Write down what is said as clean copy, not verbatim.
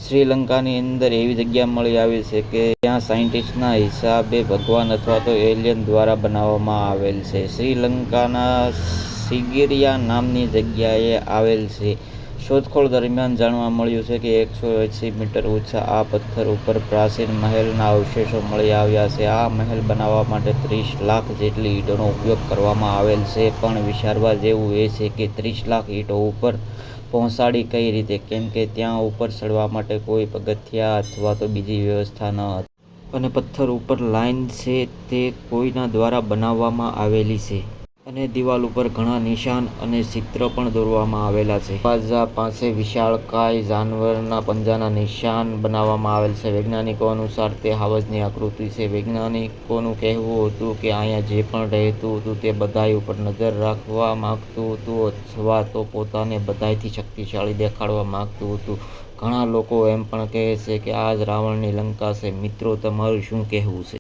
શ્રીલંકાની અંદર એવી જગ્યા મળી આવી છે કે ત્યાં સાયન્ટિસ્ટના હિસાબે ભગવાન અથવા તો એલિયન દ્વારા બનાવવામાં આવેલ છે. શ્રીલંકાના સિગિરિયા નામની જગ્યાએ આવેલ છે. શોધખોળ દરમિયાન જાણવા મળ્યું છે કે 180 મીટર ઊંચા આ પથ્થર ઉપર પ્રાચીન મહેલના અવશેષો મળી આવ્યા છે. આ મહેલ બનાવવા માટે 30 લાખ જેટલી ઈંટોનો ઉપયોગ કરવામાં આવેલ છે. પણ વિચારવા જેવું એ છે કે 30 લાખ ઈંટો ઉપર પહોંચાડી કઈ રીતે, કેમ કે ત્યાં ઉપર ચડવા માટે કોઈ પગથિયા અથવા તો બીજી વ્યવસ્થા ન હતી. અને પથ્થર ઉપર લાઈન છે તે કોઈના દ્વારા બનાવવામાં આવેલી છે. અને દિવાલ ઉપર ઘણા નિશાન અને ચિત્ર પણ દોરવામાં આવેલા છે. દરવાજા પાસે વિશાળકાય જાનવરના પંજાના નિશાન બનાવવામાં આવેલ છે. વૈજ્ઞાનિકો અનુસાર તે હાવજની આકૃતિ છે. વૈજ્ઞાનિકોનું કહેવું હતું કે અહીંયા જે પણ રહેતું હતું તે બધાય ઉપર નજર રાખવા માંગતું હતું અથવા તો પોતાને બધાયથી શક્તિશાળી દેખાડવા માંગતું હતું. ઘણા લોકો એમ પણ કહે છે કે આ જ રાવણની લંકા છે. મિત્રો, તમારું શું કહેવું છે?